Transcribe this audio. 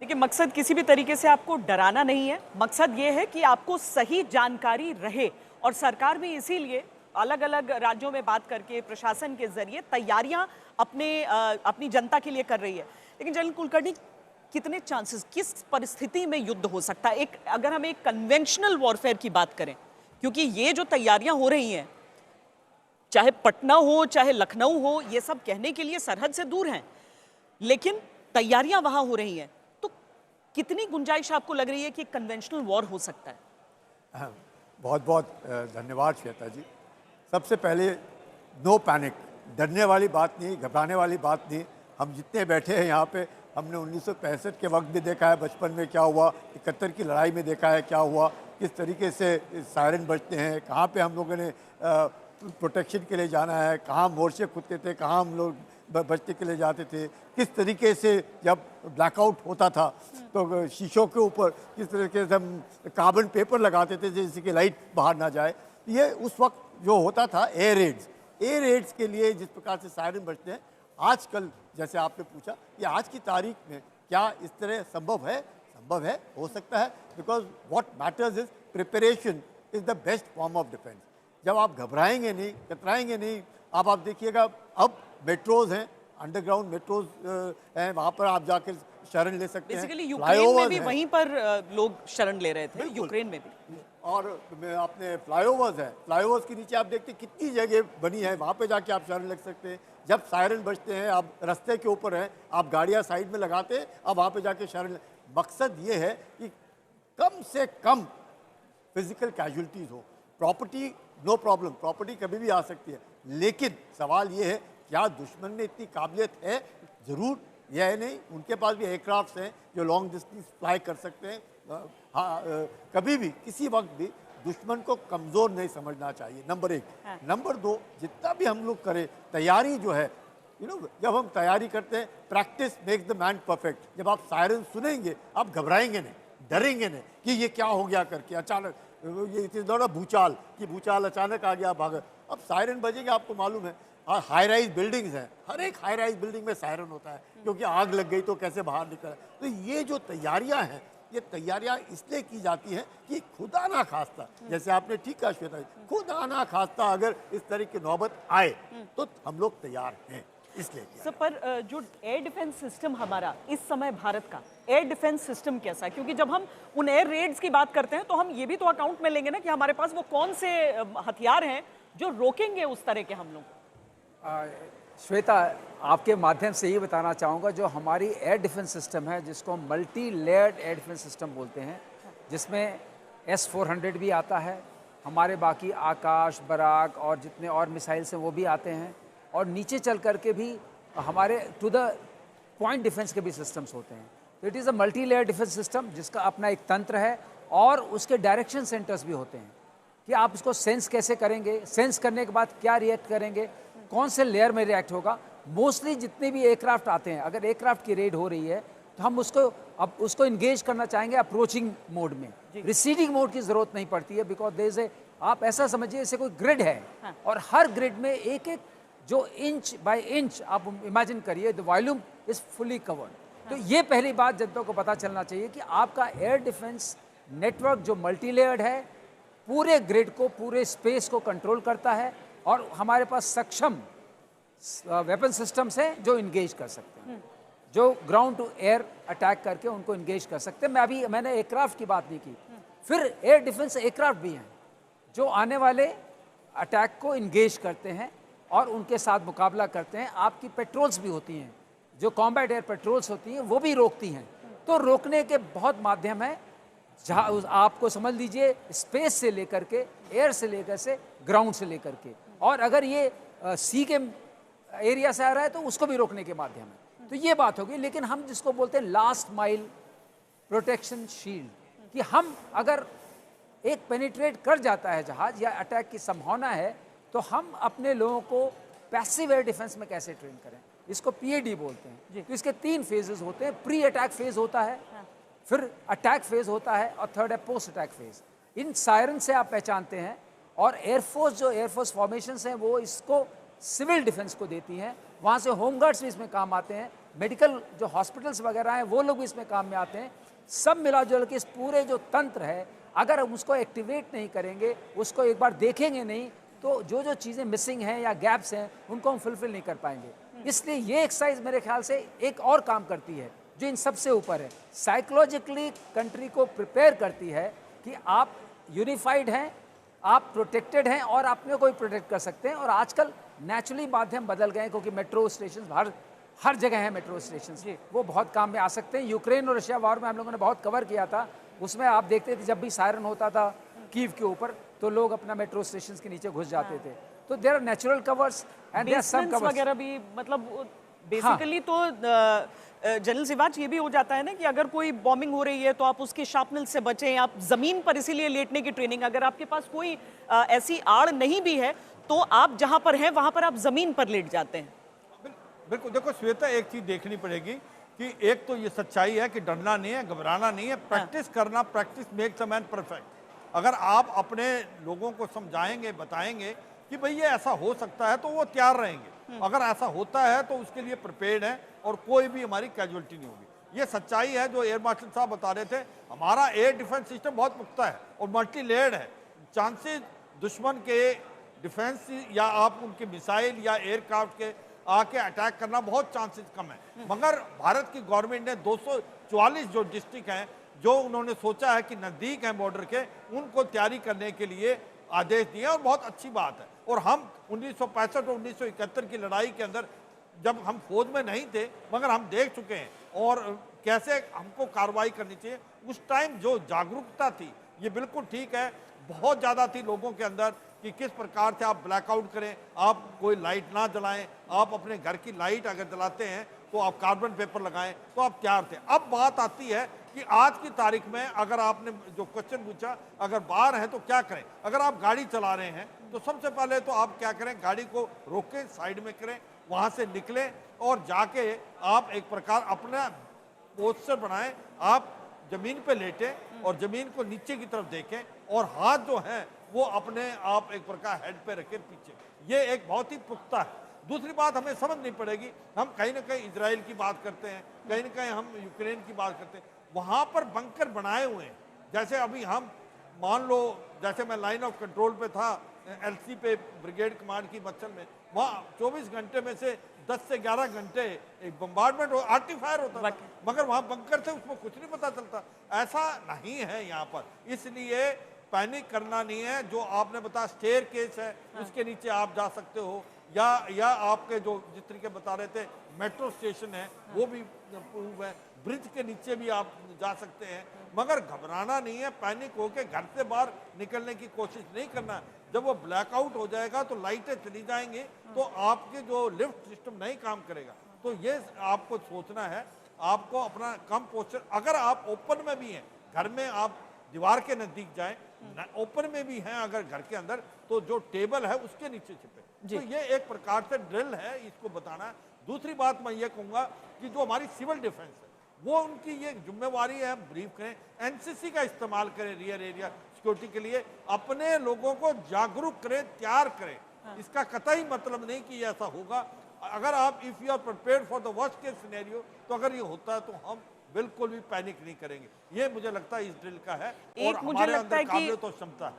देखिए, मकसद किसी भी तरीके से आपको डराना नहीं है। मकसद ये है कि आपको सही जानकारी रहे और सरकार भी इसीलिए अलग-अलग राज्यों में बात करके प्रशासन के ज़रिए तैयारियां अपनी जनता के लिए कर रही है। लेकिन जनरल कुलकर्णी, कितने चांसेस, किस परिस्थिति में युद्ध हो सकता है? एक अगर हम एक कन्वेंशनल वॉरफेयर की बात करें, क्योंकि ये जो तैयारियां हो रही हैं, चाहे पटना हो, चाहे लखनऊ हो, ये सब कहने के लिए सरहद से दूर हैं, लेकिन तैयारियां वहां हो रही हैं। तो कितनी गुंजाइश आपको लग रही है कि कन्वेंशनल वॉर हो सकता है? हाँ, बहुत बहुत धन्यवाद श्वेता जी। सबसे पहले नो पैनिक, डरने वाली बात नहीं, घबराने वाली बात नहीं। हम जितने बैठे हैं यहाँ पे, हमने 1965 के वक्त भी देखा है बचपन में क्या हुआ, 71 की लड़ाई में देखा है क्या हुआ, किस तरीके से सायरन बजते हैं, कहाँ पे हम लोगों ने प्रोटेक्शन के लिए जाना है, कहाँ मोर्चे खुदते थे, कहाँ हम लोग बचने के लिए जाते थे, किस तरीके से जब ब्लैकआउट होता था तो शीशों के ऊपर किस तरीके से हम कार्बन पेपर लगाते थे जिससे कि लाइट बाहर ना जाए। ये उस वक्त जो होता था एयर रेड्स के लिए जिस प्रकार से सायरन बजते हैं, आजकल जैसे आपने पूछा कि आज की तारीख में क्या इस तरह संभव है? संभव है, हो सकता है, because what matters is preparation is the best form of defence. जब आप घबराएंगे नहीं, कतराएंगे नहीं, अब आप देखिएगा अब मेट्रोज हैं, अंडरग्राउंड मेट्रोज हैं, वहाँ पर आप जाकर शरण ले सकते हैं। बेसिकली यूक्रेन में भी वहीं पर लोग शरण ले रहे थे, यूक्रेन में भी। और अपने फ्लाईओवर्स हैं, फ्लाईओवर्स के नीचे आप देखते हैं कितनी जगह बनी है, वहाँ पे जाके आप शरण लग सकते हैं। जब सायरन बजते हैं, आप रास्ते के ऊपर हैं, आप गाड़ियाँ साइड में लगाते हैं, अब वहाँ पे जाके शरण। मकसद ये है कि कम से कम फिजिकल कैजुअलिटीज़ हो। प्रॉपर्टी नो प्रॉब्लम, प्रॉपर्टी कभी भी आ सकती है, लेकिन सवाल ये है क्या दुश्मन में इतनी काबिलियत है? ज़रूर यह है नहीं, उनके पास भी एयरक्राफ्ट हैं जो लॉन्ग डिस्टेंस फ्लाई कर सकते हैं। हाँ, कभी भी किसी वक्त भी दुश्मन को कमज़ोर नहीं समझना चाहिए, नंबर एक। हाँ। नंबर दो, जितना भी हम लोग करें तैयारी जो है, जब हम तैयारी करते हैं, practice makes the man perfect. जब आप सायरन सुनेंगे आप घबराएंगे नहीं, डरेंगे नहीं कि ये क्या हो गया करके अचानक, ये इट इज नॉट अ भूचाल कि भूचाल अचानक आ गया भाग। अब सायरन बजेंगे, आपको मालूम है हाई राइज बिल्डिंग्स हैं, हर एक हाई राइज बिल्डिंग में सायरन होता है क्योंकि आग लग गई तो कैसे बाहर निकला। तो ये जो तैयारियां हैं, ये तैयारियां इसलिए की जाती हैं कि खुदा ना खास्ता, जैसे आपने ठीक कहा श्वेता जी, खुदा ना खास्ता अगर इस तरह की नौबत आए तो हम लोग तैयार हैं, इसलिए किया। सर, पर जो एयर डिफेंस सिस्टम हमारा इस समय भारत का एयर डिफेंस सिस्टम कैसा है? क्योंकि जब हम उन एयर रेड्स की बात करते हैं तो हम ये भी तो अकाउंट में लेंगे ना कि हमारे पास वो कौन से हथियार हैं जो रोकेंगे उस तरह के हमलों को। श्वेता, आपके माध्यम से ये बताना चाहूँगा, जो हमारी एयर डिफेंस सिस्टम है जिसको multi layered air defence system बोलते हैं, जिसमें S-400 भी आता है, हमारे बाकी आकाश, बराक और जितने और मिसाइल्स हैं वो भी आते हैं, और नीचे चल कर के भी हमारे टू द पॉइंट डिफेंस के भी सिस्टम्स होते हैं। तो it is a multi layer defence system जिसका अपना एक तंत्र है और उसके डायरेक्शन सेंटर्स भी होते हैं कि आप उसको सेंस कैसे करेंगे, सेंस करने के बाद क्या रिएक्ट करेंगे, कौन से लेयर में रिएक्ट होगा। मोस्टली जितने भी एयरक्राफ्ट आते हैं, अगर एयरक्राफ्ट की रेड हो रही है तो हम उसको इंगेज करना चाहेंगे अप्रोचिंग मोड में। रिसीडिंग मोड की ज़रूरत नहीं पड़ती है, बिकॉज देयर इज ए, आप ऐसा समझिए जैसे कोई ग्रिड है। हाँ। और हर ग्रिड में एक एक जो इंच बाय इंच आप इमेजिन करिए, the volume is fully covered. हाँ। तो ये पहली बात जनता को पता चलना चाहिए कि आपका एयर डिफेंस नेटवर्क जो मल्टी लेयर्ड है, पूरे ग्रिड को, पूरे स्पेस को कंट्रोल करता है, और हमारे पास सक्षम वेपन सिस्टम्स हैं जो इंगेज कर सकते हैं, जो ग्राउंड टू एयर अटैक करके उनको इंगेज कर सकते हैं। मैंने एयरक्राफ्ट की बात नहीं की। फिर एयर डिफेंस एयरक्राफ्ट भी हैं जो आने वाले अटैक को इंगेज करते हैं और उनके साथ मुकाबला करते हैं। आपकी पेट्रोल्स भी होती हैं, जो कॉम्बैट एयर पेट्रोल्स होती हैं, वो भी रोकती हैं। तो रोकने के बहुत माध्यम है, जहाँ आपको समझ लीजिए स्पेस से लेकर के, एयर से लेकर से, ग्राउंड से लेकर के, और अगर ये सी के एरिया से आ रहा है तो उसको भी रोकने के माध्यम है। तो ये बात होगी। लेकिन हम जिसको बोलते हैं लास्ट माइल प्रोटेक्शन शील्ड, कि हम अगर एक पेनिट्रेट कर जाता है जहाज या अटैक की संभावना है, तो हम अपने लोगों को पैसिव एयर डिफेंस में कैसे ट्रेन करें, इसको PAD बोलते हैं। तो इसके 3 फेजेस होते हैं। प्री अटैक फेज होता है, फिर अटैक फेज होता है, और थर्ड है पोस्ट अटैक फेज। इन सायरन से आप पहचानते हैं। और एयरफोर्स, जो एयरफोर्स फॉर्मेशंस हैं, वो इसको सिविल डिफेंस को देती हैं, वहाँ से होमगार्ड्स भी इसमें काम आते हैं। मेडिकल जो हॉस्पिटल्स वगैरह हैं वो लोग भी इसमें काम में आते हैं। सब मिला जुल के इस पूरे जो तंत्र है, अगर हम उसको एक्टिवेट नहीं करेंगे, उसको एक बार देखेंगे नहीं, तो जो जो चीज़ें मिसिंग हैं या गैप्स हैं उनको हम फुलफिल नहीं कर पाएंगे। इसलिए ये एक्सरसाइज मेरे ख्याल से एक और काम करती है जो इन सबसे ऊपर है, साइकोलॉजिकली कंट्री को प्रिपेयर करती है कि आप यूनिफाइड हैं, आप प्रोटेक्टेड हैं और अपने को भी प्रोटेक्ट कर सकते हैं। और आजकल नेचुरली माध्यम बदल गए हैं, क्योंकि मेट्रो स्टेशन हर जगह है, मेट्रो स्टेशन वो बहुत काम में आ सकते हैं। यूक्रेन और रशिया वॉर में हम लोगों ने बहुत कवर किया था, उसमें आप देखते थे जब भी सायरन होता था कीव के ऊपर तो लोग अपना मेट्रो स्टेशन के नीचे घुस जाते थे। तो there are natural covers and there are some covers वगैरह भी, मतलब बेसिकली तो जनरल सिवाच ये भी हो जाता है ना कि अगर कोई बॉम्बिंग हो रही है तो आप उसके शार्पनल से बचें, आप जमीन पर इसीलिए लेटने की ट्रेनिंग, अगर आपके पास कोई ऐसी आड़ नहीं भी है तो आप जहां पर हैं वहां पर आप जमीन पर लेट जाते हैं। बिल्कुल, देखो श्वेता, एक चीज देखनी पड़ेगी कि एक तो ये सच्चाई है कि डरना नहीं है, घबराना नहीं है, प्रैक्टिस करना, practice makes a man perfect. अगर आप अपने लोगों को समझाएंगे, बताएंगे कि भाई ये ऐसा हो सकता है, तो वो तैयार रहेंगे। अगर ऐसा होता है तो उसके लिए प्रिपेयर्ड है और कोई भी हमारी कैजुअलिटी नहीं होगी। ये सच्चाई है जो एयर मार्शल साहब बता रहे थे। हमारा एयर डिफेंस सिस्टम बहुत पुख्ता है और मल्टी लेयर्ड है। चांसेस दुश्मन के डिफेंस या आप उनके मिसाइल या एयरक्राफ्ट के आके अटैक करना बहुत चांसेस कम है। मगर भारत की गवर्नमेंट ने 244 जो डिस्ट्रिक्ट हैं जो उन्होंने सोचा है कि नज़दीक हैं बॉर्डर के, उनको तैयारी करने के लिए आदेश दिए और बहुत अच्छी बात है। और हम 1965 और 1971 की लड़ाई के अंदर जब हम फौज में नहीं थे, मगर हम देख चुके हैं और कैसे हमको कार्रवाई करनी चाहिए। उस टाइम जो जागरूकता थी, ये बिल्कुल ठीक है, बहुत ज़्यादा थी लोगों के अंदर कि किस प्रकार से आप ब्लैकआउट करें, आप कोई लाइट ना जलाएं, आप अपने घर की लाइट अगर जलाते हैं तो आप कार्बन पेपर लगाएं, तो आप तैयार थे। अब बात आती है कि आज की तारीख में अगर आपने जो क्वेश्चन पूछा, अगर बाहर हैं तो क्या करें। अगर आप गाड़ी चला रहे हैं तो सबसे पहले तो आप क्या करें, गाड़ी को रोकें, साइड में करें, वहाँ से निकलें और जाके आप एक प्रकार अपना पोस्चर बनाएं, आप जमीन पे लेटें और जमीन को नीचे की तरफ देखें और हाथ जो हैं वो अपने आप एक प्रकार हेड पे रखें पीछे। ये एक बहुत ही पुख्ता है। दूसरी बात हमें समझनी पड़ेगी, हम कहीं ना कहीं इजराइल की बात करते हैं, कहीं ना कहीं हम यूक्रेन की बात करते हैं, वहाँ पर बंकर बनाए हुए हैं। जैसे अभी हम मान लो, जैसे मैं लाइन ऑफ कंट्रोल पे था LC पे, ब्रिगेड कमांड की मच्छल में, वहाँ 24 घंटे में से 10 से 11 घंटे एक बम्बार्डमेंट हो, आर्टिफायर होता था, मगर वहाँ बंकर थे, उसमें कुछ नहीं पता चलता। ऐसा नहीं है यहाँ पर, इसलिए पैनिक करना नहीं है। जो आपने बताया स्टेयर केस है, उसके नीचे आप जा सकते हो, या आपके जो जिस तरीके बता रहे थे मेट्रो स्टेशन है वो भी प्रूव है, ब्रिज के नीचे भी आप जा सकते हैं। मगर घबराना नहीं है, पैनिक होकर घर से बाहर निकलने की कोशिश नहीं करना। जब वो ब्लैकआउट हो जाएगा तो लाइटें चली जाएंगी तो आपके जो लिफ्ट सिस्टम नहीं काम करेगा। तो ये आपको सोचना है, आपको अपना कम पोस्चर, अगर आप ओपन में भी हैं, घर में आप दीवार के नजदीक जाएं, ओपन में भी हैं अगर घर के अंदर, तो जो टेबल है उसके नीचे छिपे। तो ये एक प्रकार से ड्रिल है, इसको बताना है। दूसरी बात मैं ये कहूँगा कि जो हमारी सिविल डिफेंस है वो उनकी ये जिम्मेवारी है, ब्रीफ करें, NCC का इस्तेमाल करें रियर एरिया सिक्योरिटी के लिए, अपने लोगों को जागरूक करें, तैयार करें। इसका कतई मतलब नहीं कि ये ऐसा होगा। अगर आप if you are prepared for the worst case scenario, तो अगर ये होता है तो हम बिल्कुल भी पैनिक नहीं करेंगे। ये मुझे लगता है इस ड्रिल का है और हमारे अंदर काबिलियत और क्षमता है।